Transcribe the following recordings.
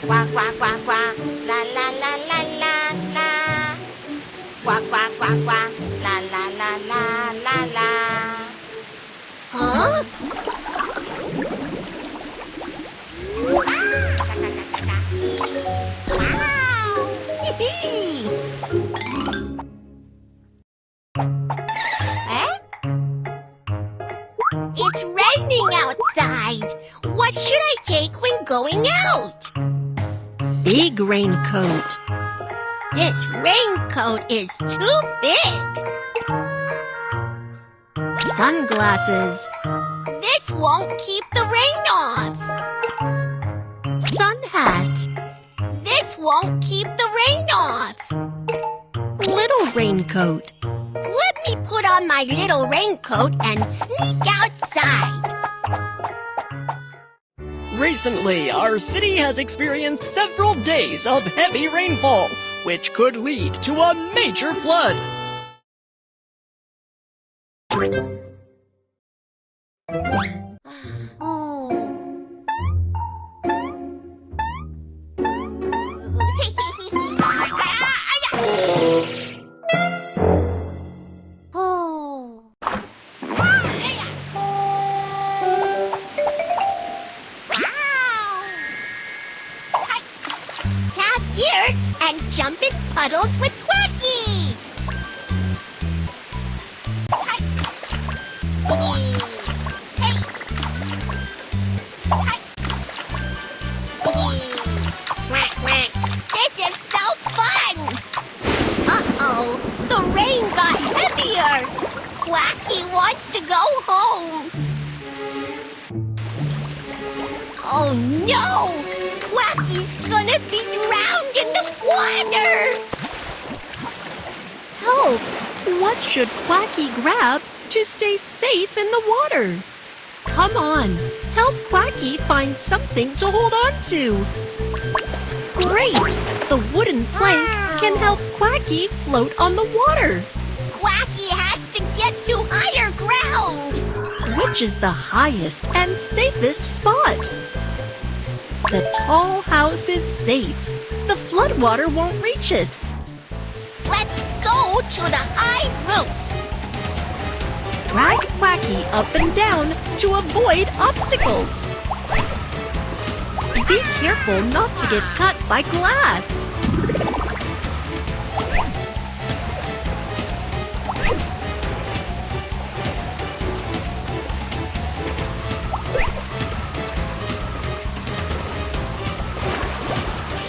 Quack, quack, quack, quack. La, la, la, la, la, la. Quack, quack, quack, quack. La, la, la, la, la, la. Huh? Eh? It's raining outside. What should I take when going out? Big raincoat. This raincoat is too big. Sunglasses. This won't keep the rain off. Sun hat. This won't keep the rain off. Little raincoat. Let me put on my little raincoat and sneak outside. Recently, our city has experienced several days of heavy rainfall, which could lead to a major flood. Tap here and jump in puddles with Quacky. Quack, quack. This is so fun! Uh-oh, the rain got heavier. Quacky wants to go home. Oh no! Quacky's gonna be drowned in the water! Help! What should Quacky grab to stay safe in the water? Come on, help Quacky find something to hold on to. Great! The wooden plank can help Quacky float on the water. Quacky has to get to higher ground! Which is the highest and safest spot? The tall house is safe. The floodwater won't reach it. Let's go to the high roof! Drag Quacky up and down to avoid obstacles. Be careful not to get cut by glass.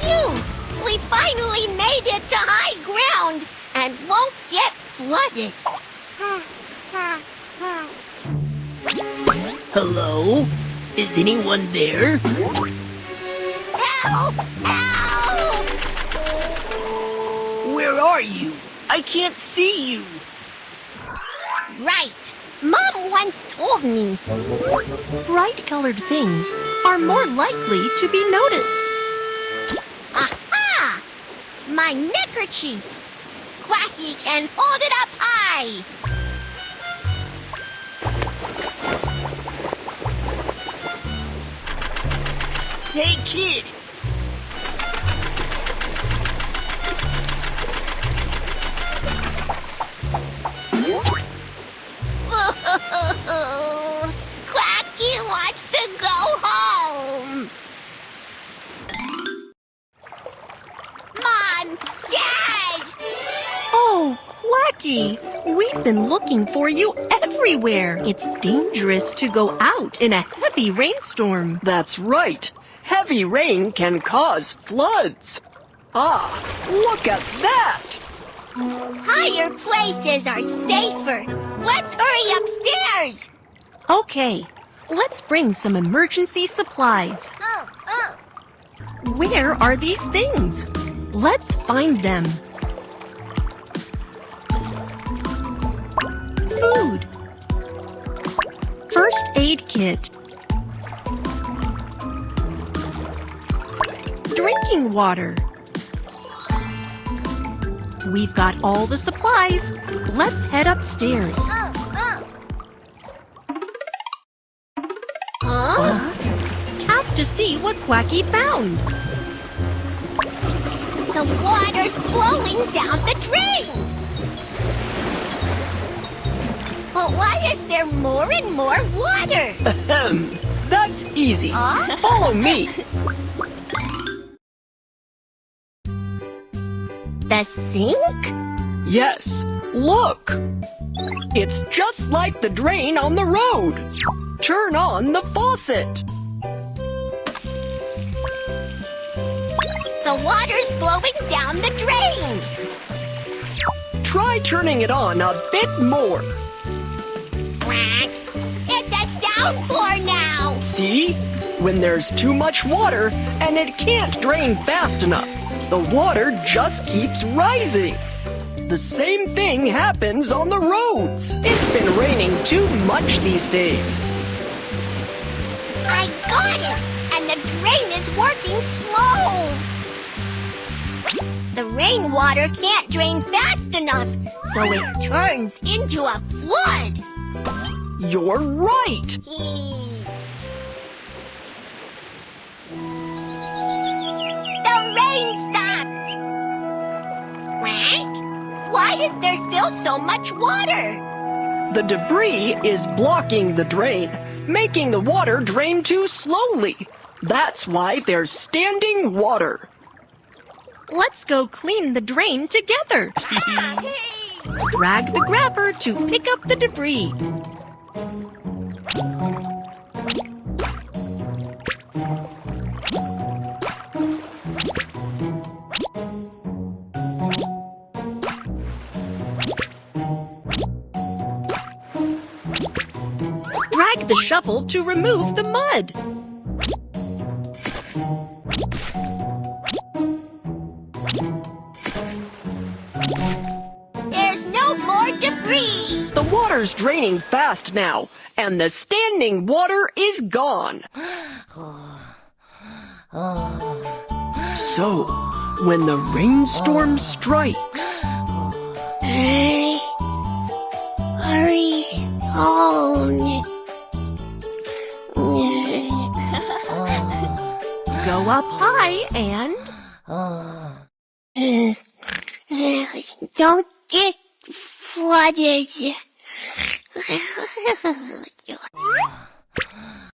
Phew! We finally made it to high ground and won't get flooded. Hello? Is anyone there? Help! Help! Where are you? I can't see you. Right! Mom once told me. Bright-colored things are more likely to be noticed. Aha! My neckerchief! Quacky can hold it up high! Hey, kid. Quacky wants to go home! Mom! Dad! Oh, Quacky! We've been looking for you everywhere. It's dangerous to go out in a heavy rainstorm. That's right. Heavy rain can cause floods. Ah, look at that! Higher places are safer. Let's hurry upstairs. Okay, let's bring some emergency supplies. Where are these things? Let's find them. Food. First aid kit. Drinking water. We've got all the supplies. Let's head upstairs. Huh? Tap to see what Quacky found. The water's flowing down the drain. But why is there more and more water? Ahem. That's easy. Follow me. The sink? Yes, look. It's just like the drain on the road. Turn on the faucet. The water's flowing down the drain. Try turning it on a bit more. Quack. It's a downpour now. See? When there's too much water and it can't drain fast enough, the water just keeps rising. The same thing happens on the roads. It's been raining too much these days. I got it. And the drain is working slow. The rainwater can't drain fast enough, so it turns into a flood. You're right. The rain stopped. Quack. Why is there still so much water? The debris is blocking the drain, making the water drain too slowly. That's why there's standing water. Let's go clean the drain together. Drag the grabber to pick up the debris. Drag the shovel to remove the mud. There's no more debris. The water's draining fast now, and the standing water is gone. So, when the rainstorm strikes, Hurry home. Go up high and Don't get flooded.